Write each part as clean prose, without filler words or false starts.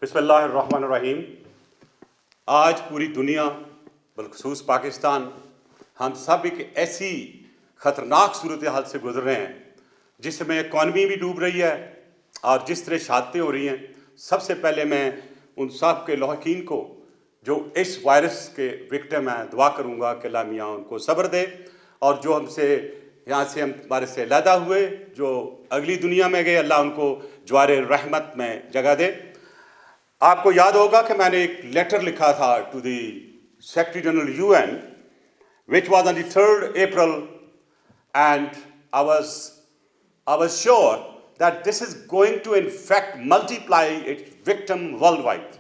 بسم اللہ الرحمن الرحیم. آج پوری دنیا بالخصوص پاکستان ہم سب ایک ایسی خطرناک صورتحال سے گزر رہے ہیں جس میں اکانومی بھی ڈوب رہی ہے اور جس طرح شہادتیں ہو رہی ہیں. سب سے پہلے میں ان سب کے لاحقین کو جو اس وائرس کے وکٹم ہیں دعا کروں گا کہ اللہ میاں ان کو صبر دے، اور جو ہم سے یہاں سے ہمارے سے علیحدہ ہوئے جو اگلی دنیا میں گئے اللہ ان کو جوار رحمت میں جگہ دے. آپ کو یاد ہوگا کہ میں نے ایک لیٹر لکھا تھا to the secretary general U N which was on the 3rd April, and I was sure that this is going to in fact multiply its victim worldwide.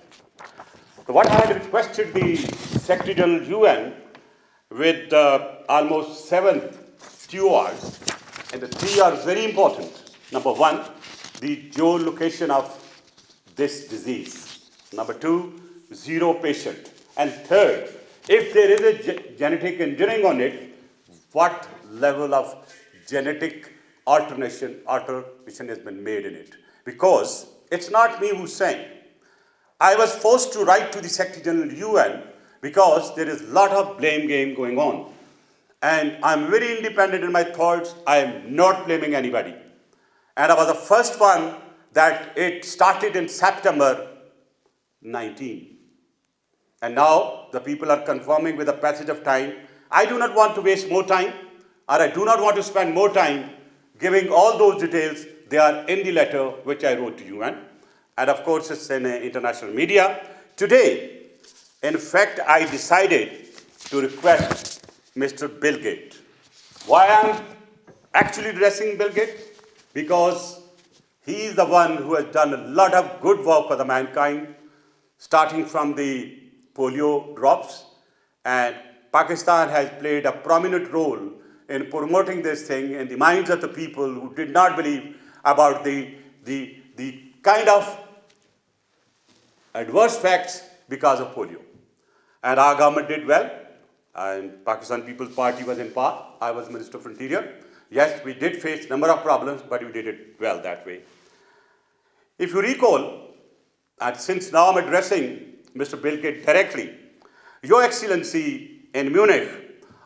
So what I had requested the Secretary General UN with almost 7 stewards, and the 3 are very important. Number 1, the geolocation of this disease. Number 2, 0 patient. And third, if there is a genetic engineering on it, what level of genetic alteration has been made in it? Because it's not me who's saying. I was forced to write to the Secretary General UN because there is a lot of blame game going on. And I'm very independent in my thoughts. I am not blaming anybody. And I was the first one that it started in September 19. And now the people are confirming with the passage of time. I do not want to waste more time, or I do not want to spend more time giving all those details. They are in the letter which I wrote to UN. And of course, it's in international media. Today, in fact, I decided to request Mr. Bill Gates. Why I'm actually addressing Bill Gates? Because he is the one who has done a lot of good work for the mankind, starting from the polio drops, and Pakistan has played a prominent role in promoting this thing in the minds of the people who did not believe about the kind of adverse facts because of polio. And our government did well, and Pakistan People's Party was in power. I was Minister of Interior. Yes, we did face a number of problems, but we did it well that way. If you recall, and since now I'm addressing Mr. Bill Gates directly, Your Excellency in Munich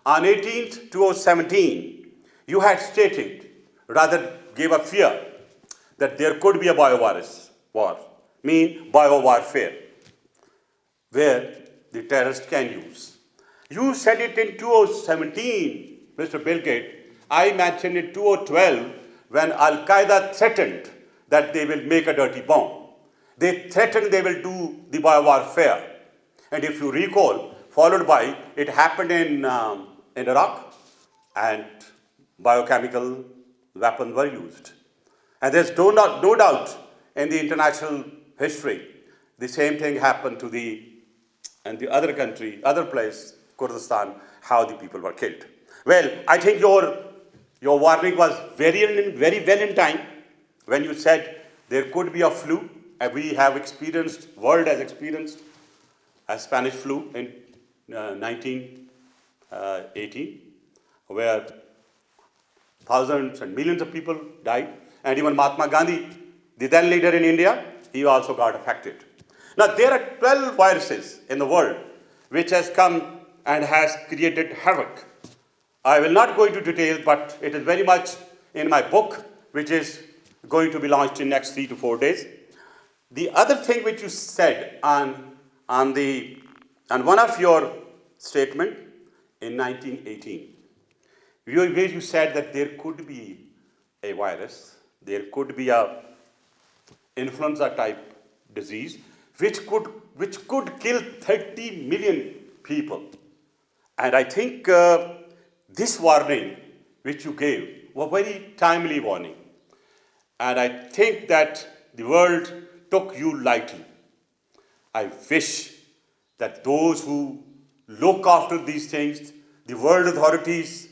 on 18th 2017, you had stated, rather gave a fear that there could be a biovirus war, bio-warfare, where the terrorists can use. You said it in 2017, Mr. Bill Gates. I mentioned in 2012 when Al-Qaeda threatened that they will make a dirty bomb. They threatened they will do the biowarfare. And if you recall, followed by, it happened in Iraq, and biochemical weapons were used. And there's no doubt in the international history, the same thing happened to the other country, other place, Kurdistan, how the people were killed. Well, I think your warning was very well in time when you said there could be a flu. We have experienced, world has experienced a Spanish flu in 1918, where thousands and millions of people died. And even Mahatma Gandhi, the then leader in India, he also got affected. Now, there are 12 viruses in the world which has come and has created havoc. I will not go into details, but it is very much in my book, which is going to be launched in next 3 to 4 days. The other thing which you said on one of your statement in 1918, where you said that there could be a virus, there could be a influenza type disease which could kill 30 million people. And I think this warning which you gave was a very timely warning. And I think that the world took you lightly. I wish that those who look after these things, the world authorities,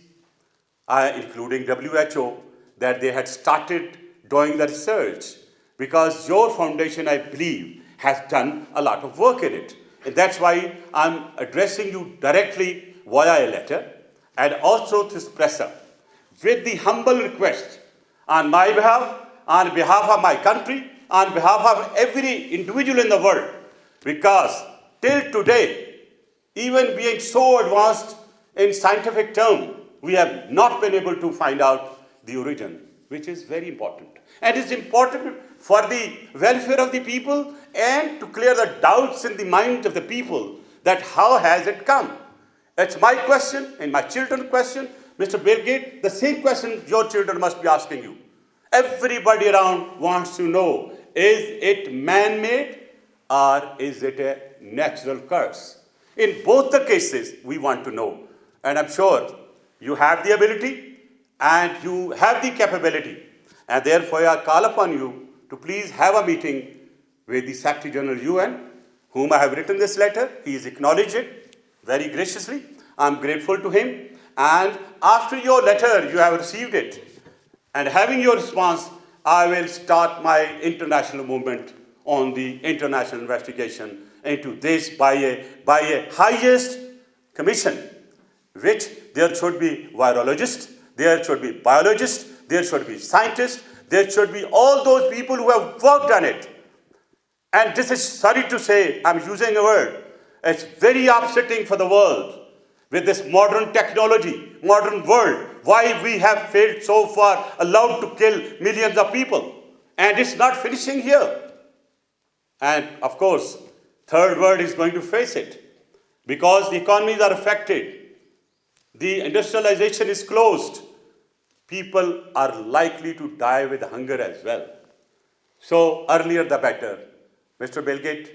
including WHO, that they had started doing the research, because your foundation, I believe, has done a lot of work in it. And that's why I'm addressing you directly via a letter, and also through presser, with the humble request on my behalf, on behalf of my country, on behalf of every individual in the world, because till today, even being so advanced in scientific terms, we have not been able to find out the origin, which is very important. And it's important for the welfare of the people and to clear the doubts in the mind of the people that how has it come? It's my question and my children's question. Mr. Bill Gates, the same question your children must be asking you. Everybody around wants to know, is it man-made or is it a natural curse? In both the cases, we want to know. And I'm sure you have the ability and you have the capability. And therefore, I call upon you to please have a meeting with the Secretary General UN, whom I have written this letter. He has acknowledged it very graciously. I'm grateful to him. And after your letter, you have received it. And having your response, I will start my international movement on the international investigation into this by a highest commission, which there should be virologists, there should be biologists, there should be scientists, there should be all those people who have worked on it. And this is, sorry to say, I'm using a word, it's very upsetting for the world with this modern technology, modern world, why we have failed so far, allowed to kill millions of people. And it's not finishing here. And of course, third world is going to face it because the economies are affected. The industrialization is closed. People are likely to die with hunger as well. So earlier the better. Mr. Bill Gates,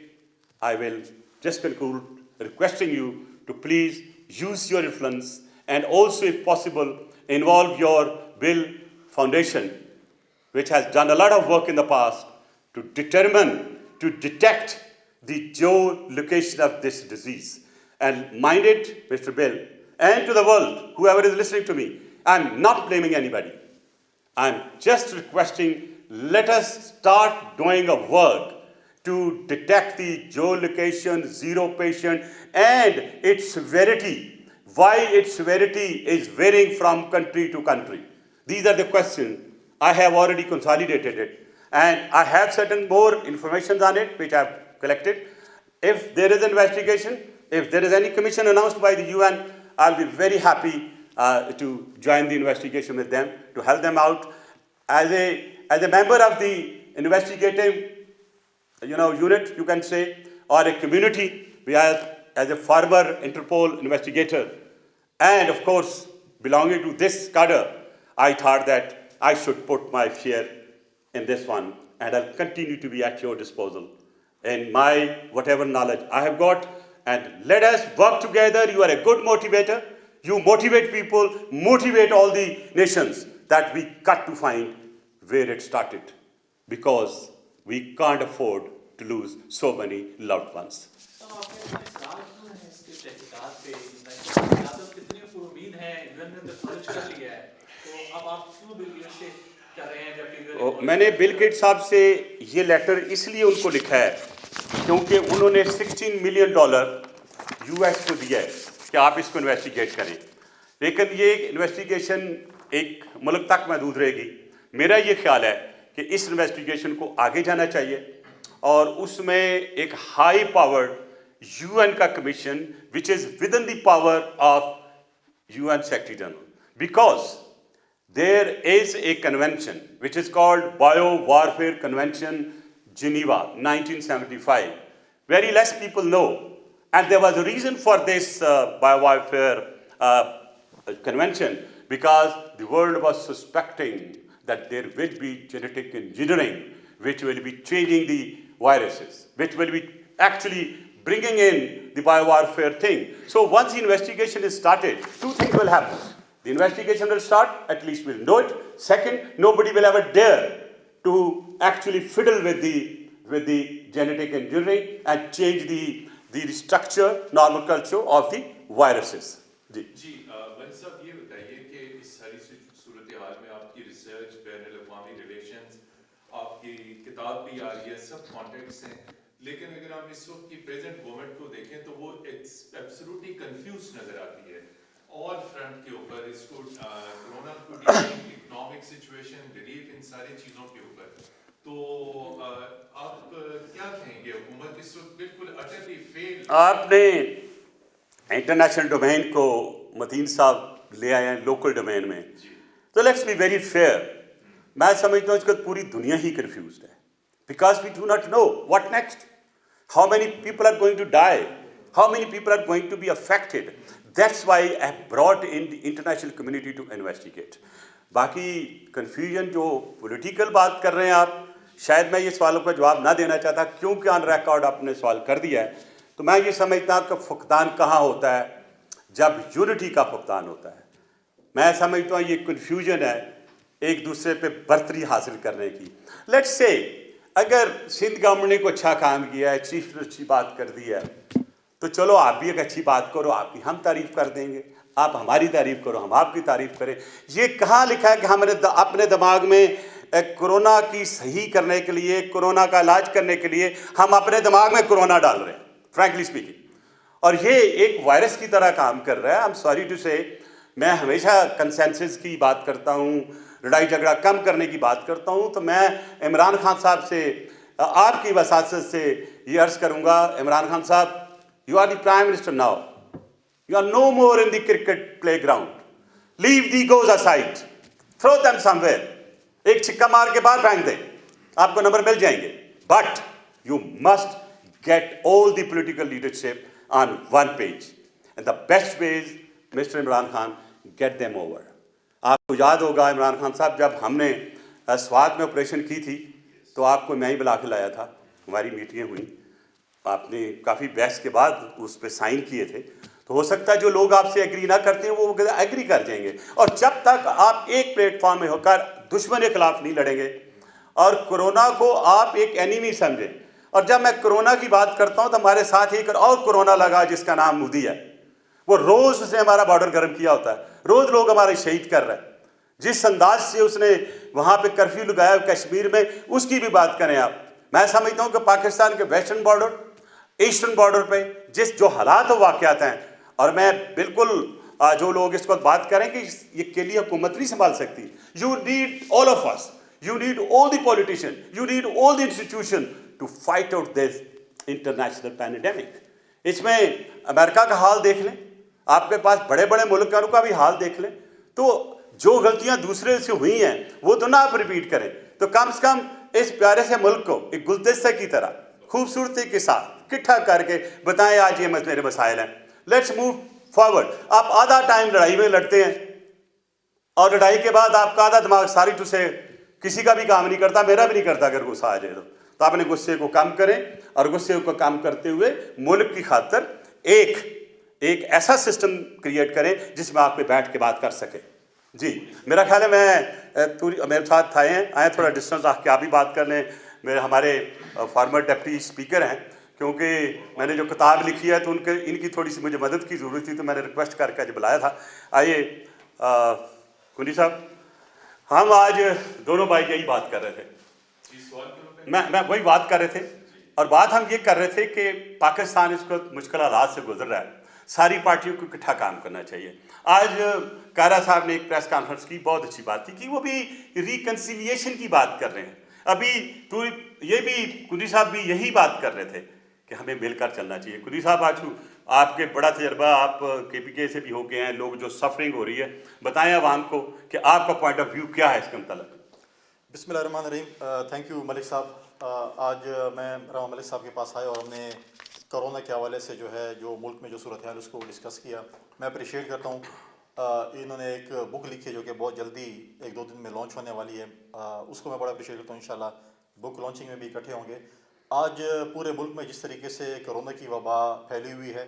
I will just conclude requesting you to please use your influence and also, if possible, involve your Bill Foundation, which has done a lot of work in the past to detect the geolocation of this disease. And mind it, Mr. Bill, and to the world, whoever is listening to me, I'm not blaming anybody. I'm just requesting, let us start doing a work to detect the geolocation, zero patient, and its severity, why its severity is varying from country to country. These are the questions. I have already consolidated it, and I have certain more information on it, which I've collected. If there is an investigation, if there is any commission announced by the UN, I'll be very happy to join the investigation with them, to help them out. As a member of the investigative unit, you can say, or a community, we are, as a former Interpol investigator, and of course, belonging to this cadre, I thought that I should put my share in this one, and I'll continue to be at your disposal in my whatever knowledge I have got. And let us work together. You are a good motivator. You motivate people, motivate all the nations that we got to find where it started, because we can't afford to lose so many loved ones. मैंने Bill Gates साहब से ये letter इसलिए उनको लिखा है क्योंकि उन्होंने $16 मिलियन यूएस को दिया है कि आप इसको इन्वेस्टिगेट करें, लेकिन ये इन्वेस्टिगेशन एक मुल्क तक महदूद रहेगी. मेरा ये ख्याल है कि इस इन्वेस्टिगेशन को आगे जाना चाहिए और उसमें एक हाई पावर्ड यूएन का commission which is with in the power of UN secretary general, because there is a convention which is called Bio-Warfare Convention, Geneva, 1975. Very less people know. And there was a reason for this Bio-Warfare Convention, because the world was suspecting that there will be genetic engineering which will be changing the viruses, which will be actually bringing in the biowarfare thing. So once the investigation is started, two things will happen. The investigation will start, at least we'll know it. Second, nobody will ever dare to actually fiddle with the genetic engineering and change the structure, normal culture of the viruses. जी वैसे साहब ये बताइए कि इस सारी सूरत हाल में आपकी research, बैनुल-अक़वामी relations, आपकी किताब भी आ रही है, सब कॉन्टेक्ट्स हैं, लेकिन अगर हम इस वक्त की प्रेजेंट गवर्नमेंट को देखें तो वो एब्सोल्युटली कंफ्यूज नजर आती है ऑल फ्रंट के ऊपर. इसको कोरोना को डीलिंग, इकोनॉमिक सिचुएशन, रिलीफ, इन सारी चीज़ों के ऊपर. تو آپ کیا کہیں گے؟ حکومت اس وقت بالکل اٹرلی فیل. آپ نے انٹرنیشنل ڈومین کو متین صاحب لے آئے ہیں لوکل ڈومین میں. تو لیٹس بی ویری فیئر. میں سمجھتا ہوں اس وقت پوری دنیا ہی کنفیوزڈ ہے because we do not know what next. How many people are going to die, how many people are going to be affected. That's why I have brought in the international community to investigate. باقی confusion جو political بات کر رہے ہیں آپ, شاید میں یہ سوالوں کا جواب نہ دینا چاہتا کیونکہ آن ریکارڈ آپ نے سوال کر دیا ہے. تو میں یہ سمجھتا ہوں کہ فقدان کہاں ہوتا ہے؟ جب یونٹی کا فقدان ہوتا ہے. میں سمجھتا ہوں یہ کنفیوژن ہے ایک دوسرے پہ برتری حاصل کرنے کی. لیٹس سے اگر سندھ گورنمنٹ نے کوئی اچھا کام کیا ہے, چیف نے اچھی بات کر دی ہے, تو چلو آپ بھی ایک اچھی بات کرو, آپ کی ہم تعریف کر دیں گے, آپ ہماری تعریف کرو, ہم آپ کی تعریف کریں. یہ کہاں لکھا ہے کہ ہم نے اپنے دماغ میں کرونا کی صحیح کرنے کے لیے, کرونا کا علاج کرنے کے لیے ہم اپنے دماغ میں کرونا ڈال رہے ہیں, فرینکلی اسپیکنگ. اور یہ ایک وائرس کی طرح کام کر رہا ہے. آئی ایم سوری ٹو سے, میں ہمیشہ کنسنسس کی بات کرتا ہوں, لڑائی جھگڑا کم کرنے کی بات کرتا ہوں. تو میں عمران خان صاحب سے آپ کی وساطت سے یہ عرض کروں گا, Imran Khan sahib, you are the prime minister now, you are no more in the cricket playground, leave the egos aside, throw them somewhere. ایک چھکا مار کے باہر پھینک دیں, آپ کو نمبر مل جائیں گے. But you must get all the political leadership on one page. And the best way is, Mr. Imran Khan, get them over. آپ کو یاد ہوگا عمران خان صاحب, جب ہم نے سوات میں آپریشن کی تھی تو آپ کو میں ہی بلا کے لایا تھا, ہماری میٹنگیں ہوئیں, آپ نے کافی بحث کے بعد اس پہ سائن کیے تھے. تو ہو سکتا ہے جو لوگ آپ سے ایگری نہ کرتے ہیں وہ ایگری کر جائیں گے. اور جب تک آپ ایک پلیٹ فارم میں ہو کر دشمن کے خلاف نہیں لڑیں گے اور کرونا کو آپ ایک اینیمی سمجھیں. اور جب میں کرونا کی بات کرتا ہوں تو ہمارے ساتھ ایک اور کرونا لگا جس کا نام مودی ہے. وہ روز اس نے ہمارا بارڈر گرم کیا ہوتا ہے, روز لوگ ہمارے شہید کر رہے ہیں. جس انداز سے اس نے وہاں پہ کرفیو لگایا کشمیر میں, اس کی بھی بات کریں آپ. میں سمجھتا ہوں کہ پاکستان کے ویسٹرن بارڈر, ایسٹرن بارڈر پہ جو حالات و واقعات ہیں, اور میں بالکل جو لوگ اس وقت بات کریں کہ یہ کے لیے حکومت نہیں سنبھال سکتی. You need all of us, you need all the politicians, you need all the institutions to fight out this international pandemic. اس میں امریکہ کا حال دیکھ لیں, آپ کے پاس بڑے بڑے ملکوں کا بھی حال دیکھ لیں. تو جو غلطیاں دوسرے سے ہوئی ہیں وہ تو نہ آپ ریپیٹ کریں. تو کم سے کم اس پیارے سے ملک کو ایک گلدستہ کی طرح خوبصورتی کے ساتھ اکٹھا کر کے بتائیں آج یہ میرے مسائل ہیں. Let's move forward. آپ آدھا ٹائم لڑائی میں لڑتے ہیں اور لڑائی کے بعد آپ کا آدھا دماغ ساری ٹو سے کسی کا بھی کام نہیں کرتا, میرا بھی نہیں کرتا اگر غصہ آ جائے تو آپ نے غصے کو کم کریں اور غصے کو کم کرتے ہوئے ملک کی خاطر ایک ایسا سسٹم کریٹ کریں جس میں آپ پہ بیٹھ کے بات کر سکیں. جی میرا خیال ہے میں میرے ساتھ آئے تھوڑا ڈسٹنس رکھ کے آپ بھی بات کر لیں. ہمارے فارمر ڈپٹی اسپیکر ہیں, کیونکہ میں نے جو کتاب لکھی ہے تو ان کی تھوڑی سی مجھے مدد کی ضرورت تھی, تو میں نے ریکویسٹ کر کے آج بلایا تھا. آئیے کنی صاحب, ہم آج دونوں بھائی یہی بات کر رہے تھے, میں وہی بات کر رہے تھے, اور بات ہم یہ کر رہے تھے کہ پاکستان اس کو مشکل حالات سے گزر رہا ہے, ساری پارٹیوں کو اکٹھا کام کرنا چاہیے. آج کائرہ صاحب نے ایک پریس کانفرنس کی, بہت اچھی بات تھی کہ وہ بھی ریکنسیلیشن کی بات کر رہے ہیں. ابھی تو یہ بھی کنی صاحب بھی یہی بات کر رہے تھے کہ ہمیں مل کر چلنا چاہیے. کنی صاحب آج آپ کے بڑا تجربہ, آپ کے پی کے سے بھی ہو کے ہیں, لوگ جو سفرنگ ہو رہی ہے, بتائیں عوام کو کہ آپ کا پوائنٹ آف ویو کیا ہے اس کے متعلق. بسم اللہ الرحمن الرحیم. تھینک یو ملک صاحب. آج میں رحمان ملک صاحب کے پاس آیا اور ہم نے کرونا کے حوالے سے جو ہے جو ملک میں جو صورتحال اس کو ڈسکس کیا. میں اپریشیٹ کرتا ہوں, انہوں نے ایک بک لکھی ہے جو کہ بہت جلدی 1-2 دن میں لانچ ہونے والی ہے, اس کو میں بڑا اپریشیٹ کرتا ہوں. انشاءاللہ بک لانچنگ میں بھی اکٹھے ہوں گے. آج پورے ملک میں جس طریقے سے کرونا کی وبا پھیلی ہوئی ہے,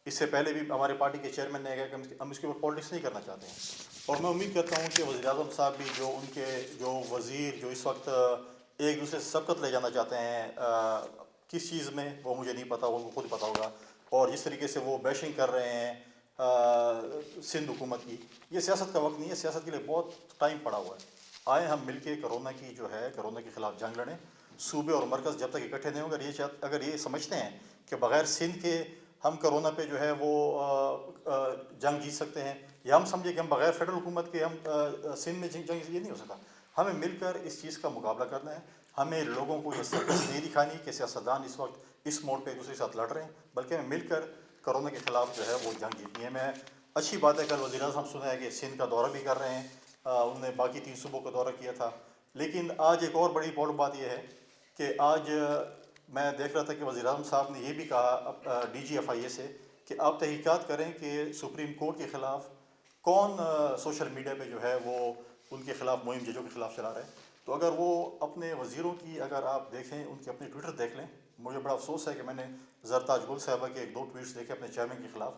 اس سے پہلے بھی ہمارے پارٹی کے چیئرمین نے کہا کہ ہم اس کے اوپر پالیٹکس نہیں کرنا چاہتے ہیں, اور میں امید کرتا ہوں کہ وزیر اعظم صاحب بھی جو ان کے جو وزیر جو اس وقت ایک دوسرے سے سبقت لے جانا چاہتے ہیں کس چیز میں, وہ مجھے نہیں پتا, وہ خود پتا ہوگا. اور جس طریقے سے وہ بیشنگ کر رہے ہیں سندھ حکومت کی, یہ سیاست کا وقت نہیں ہے, سیاست کے لیے بہت ٹائم پڑا ہوا ہے. آئیں ہم مل کے کرونا کی جو ہے کرونا کے خلاف جنگ لڑیں. صوبے اور مرکز جب تک اکٹھے نہیں ہوں گے, اگر یہ سمجھتے ہیں کہ بغیر سندھ کے ہم کرونا پہ جو ہے وہ جنگ جیت سکتے ہیں, یا ہم سمجھے کہ ہم بغیر فیڈرل حکومت کے ہم سندھ میں جنگ, یہ نہیں ہو سکتا. ہمیں مل کر اس چیز کا مقابلہ کرنا ہے. ہمیں لوگوں کو یہ سرکش نہیں دکھانی کہ سیاستدان اس وقت اس موڑ پہ ایک دوسرے کے ساتھ لڑ رہے ہیں، بلکہ ہمیں مل کر کرونا کے خلاف جو ہے وہ جنگ جیتنی ہے۔ میں اچھی بات ہے، کل وزیر اعظم ہم سنا ہے کہ سندھ کا دورہ بھی کر رہے ہیں، انہوں نے باقی 3 صوبوں کا دورہ کیا تھا، لیکن آج ایک اور بڑی امپورٹنٹ بات یہ ہے کہ آج میں دیکھ رہا تھا کہ وزیر اعظم صاحب نے یہ بھی کہا DGFIA سے کہ آپ تحقیقات کریں کہ سپریم کورٹ کے خلاف کون سوشل میڈیا پہ جو ہے وہ ان کے خلاف مہم ججوں کے خلاف چلا رہے ہیں۔ تو اگر وہ اپنے وزیروں کی اگر آپ دیکھیں، ان کے اپنے ٹویٹر دیکھ لیں، مجھے بڑا افسوس ہے کہ میں نے زرتاج گل صاحبہ کے 1-2 ٹویٹس دیکھے اپنے چیئرمین کے خلاف،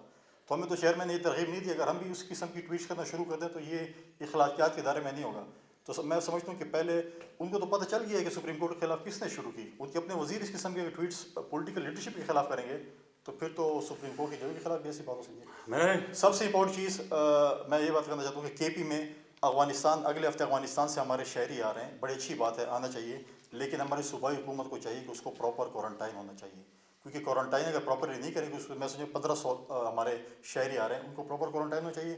تو ہمیں تو چیئرمین نے یہ ترغیب نہیں دی، اگر ہم بھی اس قسم کی ٹویٹس کرنا شروع کر دیں تو یہ اخلاقیات کے دائرے میں نہیں ہوگا۔ تو میں سمجھتا ہوں کہ پہلے ان کو تو پتہ چل گیا ہے کہ سپریم کورٹ کے خلاف کس نے شروع کی، ان کے اپنے وزیر اس قسم کے ٹویٹس پولیٹیکل لیڈرشپ کے خلاف کریں گے تو پھر تو سپریم کورٹ کے جج کے خلاف بھی ایسی بات ہو سکتی ہے۔ سب سے امپورٹنٹ چیز میں یہ بات کرنا چاہتا ہوں کہ KP میں افغانستان، اگلے ہفتے افغانستان سے ہمارے شہری آ رہے ہیں، بڑی اچھی بات ہے، آنا چاہیے، لیکن ہماری صوبائی حکومت کو چاہیے کہ اس کو پراپر کوارنٹائن ہونا چاہیے، کیونکہ کوارنٹائن اگر پراپرلی نہیں کریں گے، اس میں سمجھے 1500 ہمارے شہری آ رہے ہیں، ان کو پراپر کوارنٹائن ہونا چاہیے۔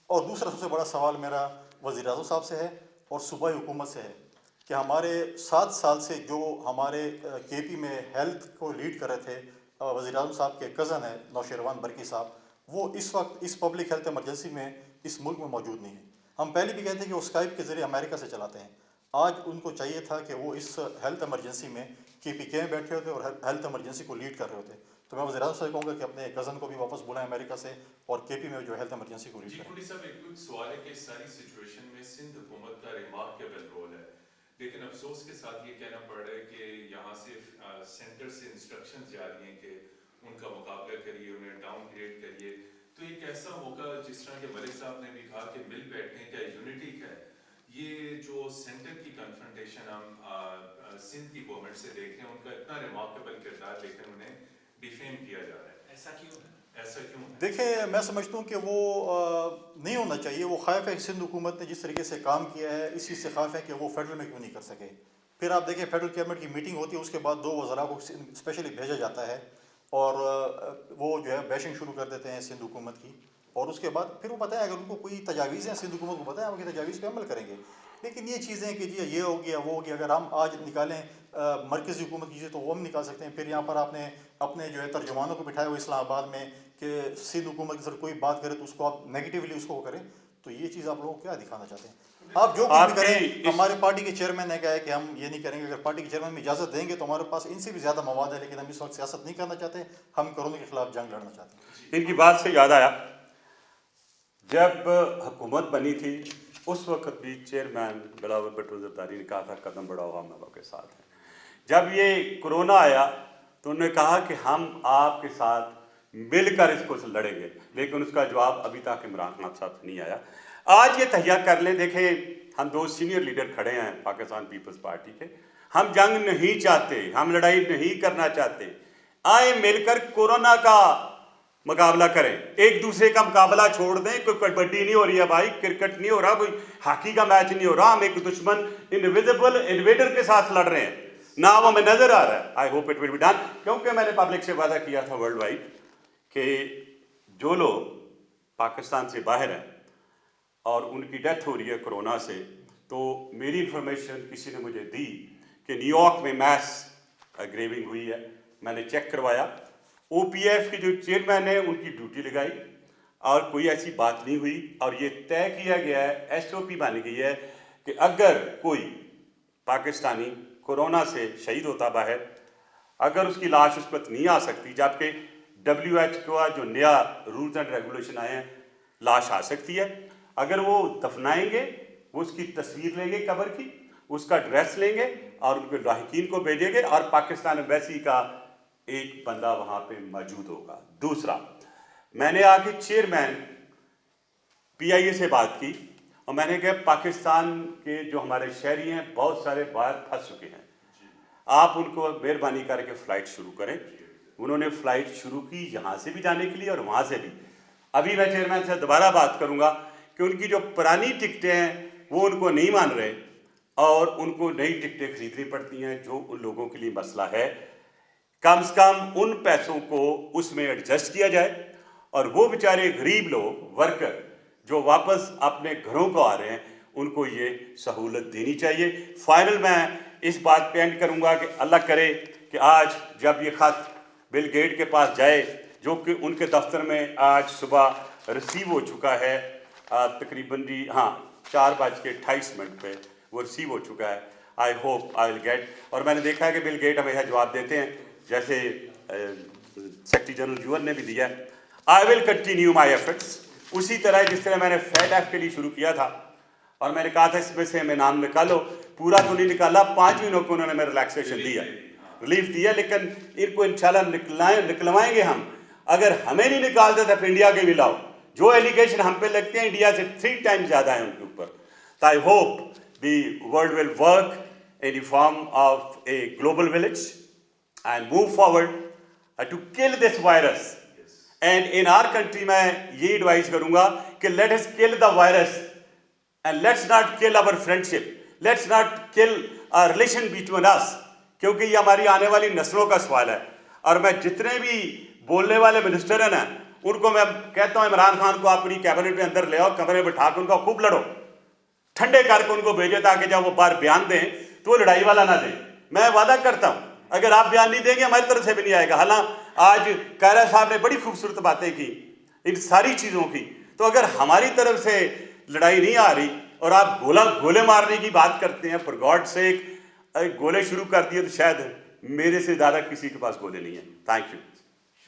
اور دوسرا سب سے بڑا سوال میرا وزیر اعظم صاحب سے ہے اور صوبائی حکومت سے ہے کہ ہمارے 7 سال سے جو ہمارے KP میں ہیلتھ کو لیڈ کر رہے تھے، وزیر اعظم صاحب کے کزن ہیں نوشیروان برقی صاحب، وہ اس وقت اس پبلک ہیلتھ ایمرجنسی میں اس ملک میں موجود نہیں ہیں۔ ہم پہلے بھی کہتے ہیں کہ وہ اسکائپ کے ذریعے امریکہ سے چلاتے ہیں، آج ان کو چاہیے تھا کہ وہ اس ہیلتھ ایمرجنسی میں KPK میں بیٹھے ہوتے اور ہیلتھ ایمرجنسی کو لیڈ کر رہے ہوتے۔ تو میں وزیر اعظم سے کہوں گا کہ اپنے کزن کو بھی واپس بلائیں امریکہ سے اور KP میں جو ہیلتھ ایمرجنسی کو لیڈ جی کریں۔ پولیس صاحب، ایک کچھ سوال ہے کہ اس ساری سچویشن میں سندھ حکومت کا ریمارکیبل رول ہے، لیکن افسوس کے ساتھ یہ کہنا پڑ رہا ہے کہ یہاں سے سینٹر سے انسٹرکشن جاری ہیں کہ ان کا مقابلہ کریے، انہیں ڈاؤن گریڈ کریے، تو ایک ایسا موقع جس طرح کہ ملک صاحب نے بھی کہا کہ مل بیٹھنے کا یونٹی کا ہے، یہ جو سینٹر کی کنفرنٹیشن ہم سندھ کی گورنمنٹ سے دیکھ رہے ہیں، ان کا اتنا ریمارکیبل کردار لیکن انہیں ڈیفیم کیا جا رہا ہے، ایسا کیوں ہے؟ ایسا کیوں ہے؟ دیکھیں، میں سمجھتا ہوں کہ وہ نہیں ہونا چاہیے، وہ خائف ہے کہ سندھ حکومت نے جس طریقے سے کام کیا ہے اسی سے خائف ہے کہ وہ فیڈرل میں کیوں نہیں کر سکے۔ پھر آپ دیکھیں فیڈرل کیبنٹ کی میٹنگ ہوتی ہے، اس کے بعد 2 وزراء کو اسپیشلی بھیجا جاتا ہے اور وہ جو ہے بیشنگ شروع کر دیتے ہیں سندھ حکومت کی، اور اس کے بعد پھر وہ بتائیں اگر ان کو کوئی تجاویز ہیں سندھ حکومت کو بتائیں، ہم ان کی تجاویز پہ عمل کریں گے۔ لیکن یہ چیزیں کہ جی یہ ہو گیا وہ ہو گیا، اگر ہم آج نکالیں مرکزی حکومت کی چیزیں تو وہ ہم نکال سکتے ہیں، پھر یہاں پر آپ نے اپنے جو ہے ترجمانوں کو بٹھائے ہوئے اسلام آباد میں کہ سندھ حکومت کی طرف کوئی بات کرے تو اس کو آپ نیگیٹیولی اس کو کریں، تو یہ چیز آپ لوگوں کو کیا دکھانا چاہتے ہیں؟ آپ جو کچھ بھی کریں، ہمارے پارٹی کے چیئرمین نے کہا ہے کہ ہم یہ نہیں کریں گے، اگر پارٹی کے چیئرمین میں اجازت دیں گے تو ہمارے پاس ان سے بھی زیادہ مواد ہے، لیکن ہم اس وقت سیاست نہیں کرنا چاہتے، ہم کورونا کے خلاف جنگ لڑنا چاہتے ہیں۔ ان کی بات سے یاد آیا، جب حکومت بنی تھی اس وقت بھی چیئرمین بلاول بھٹو زرداری نے کہا تھا قدم بڑھاؤ ہم آپ کے ساتھ ہیں۔ جب یہ کرونا آیا تو انہوں نے کہا کہ ہم آپ کے ساتھ مل کر اس کو لڑیں گے، لیکن اس کا جواب ابھی تک عمران خان صاحب سے نہیں آیا۔ آج یہ تہیا کر لیں، دیکھیں ہم 2 سینئر لیڈر کھڑے ہیں پاکستان پیپلز پارٹی کے، ہم جنگ نہیں چاہتے، ہم لڑائی نہیں کرنا چاہتے، آئے مل کر کورونا کا مقابلہ کریں، ایک دوسرے کا مقابلہ چھوڑ دیں، کوئی کبڈی نہیں ہو رہی ہے بھائی، کرکٹ نہیں ہو رہا، کوئی ہاکی کا میچ نہیں ہو رہا، ہم ایک دشمن انویزیبل انویڈر کے ساتھ لڑ رہے ہیں، نہ وہ ہمیں نظر آ رہا ہے۔ I hope it will be done, کیونکہ میں نے پبلک سے وعدہ کیا تھا ورلڈ وائڈ کہ جو لوگ پاکستان سے باہر ہیں اور ان کی ڈیتھ ہو رہی ہے کرونا سے، تو میری انفارمیشن کسی نے مجھے دی کہ نیو یارک میں میس گریونگ ہوئی ہے، میں نے چیک کروایا، OPF کے جو چیئرمین ہیں ان کی ڈیوٹی لگائی اور کوئی ایسی بات نہیں ہوئی، اور یہ طے کیا گیا ہے، SOP بن گئی ہے کہ اگر کوئی پاکستانی کورونا سے شہید ہوتا باہر، اگر اس کی لاش اس وقت نہیں آ سکتی، جبکہ WHO کا جو نیا رولز اینڈ ریگولیشن آئے ہیں لاش آ سکتی ہے، اگر وہ دفنائیں گے، وہ اس کی تصویر لیں گے قبر کی، اس کا ڈریس لیں گے اور ان کے لاحقین کو بھیجیں گے، اور پاکستان ایمبیسی کا ایک بندہ وہاں پہ موجود ہوگا۔ دوسرا، میں نے آ کے چیئرمین PIA سے بات کی اور میں نے کہا پاکستان کے جو ہمارے شہری ہیں بہت سارے باہر پھنس چکے ہیں، آپ ان کو مہربانی کر کے فلائٹ شروع کریں۔ انہوں نے فلائٹ شروع کی یہاں سے بھی جانے کے لیے اور وہاں سے بھی۔ ابھی میں چیئرمین سے دوبارہ بات کروں گا کہ ان کی جو پرانی ٹکٹیں ہیں وہ ان کو نہیں مان رہے اور ان کو نئی ٹکٹیں خریدنی پڑتی ہیں، جو ان لوگوں کے لیے مسئلہ ہے۔ کم سے کم ان پیسوں کو اس میں ایڈجسٹ کیا جائے اور وہ بیچارے غریب لوگ ورکر جو واپس اپنے گھروں کو آ رہے ہیں ان کو یہ سہولت دینی چاہیے۔ فائنل میں इस बात पे एंड करूँगा कि अल्लाह करे कि आज जब ये ख़त बिल गेट के पास जाए, जो कि उनके दफ्तर में आज सुबह रिसीव हो चुका है, तकरीबन जी हाँ 4:28 पे वो रिसीव हो चुका है। I hope I will get, और मैंने देखा है कि बिल गेट हमेशा जवाब देते हैं, जैसे सेक्रेटरी जनरल यूएन ने भी दिया है। I will continue my efforts, उसी तरह जिस तरह मैंने FATF के लिए शुरू किया था और मैंने कहा था इसमें से हमें नाम निकालो, पूरा तो नहीं निकाला, 5 महीनों को उन्होंने मेरा रिलैक्सेशन दिया, रिलीफ दिया, लेकिन इनको इंशाल्लाह निकलवाएंगे हम। अगर हमें नहीं निकालते तो इंडिया के भी लाओ, जो एलिगेशन हम पे लगते हैं इंडिया से 3 टाइम्स ज़्यादा है उनके ऊपर। तो I hope the world will work in the form of a global village and move forward to kill this virus. And in our country मैं ये एडवाइस करूँगा कि let us kill the virus and let's not kill our friendship, let's not kill a relation between us, क्योंकि ये हमारी आने वाली नस्लों का सवाल है। और मैं जितने भी बोलने वाले मिनिस्टर हैं ना, उनको मैं कहता हूँ इमरान खान को अपनी कैबिनेट में अंदर ले आओ, कमरे में बिठा के उनका खूब लड़ो, ठंडे करके उनको भेजो, ताकि जब वो बार बयान दें तो वो लड़ाई वाला ना दें। मैं वादा करता हूं अगर आप बयान नहीं देंगे हमारी तरफ से भी नहीं आएगा। हालांकि आज कायरा साहब ने बड़ी खूबसूरत बातें की इन सारी चीज़ों की, तो अगर हमारी तरफ से लड़ाई नहीं आ रही और आप गोले मारने की बात करते हैं, फॉर गॉड सेक गोले शुरू कर दिए तो शायद मेरे से ज़्यादा किसी के पास गोले नहीं है। Thank you.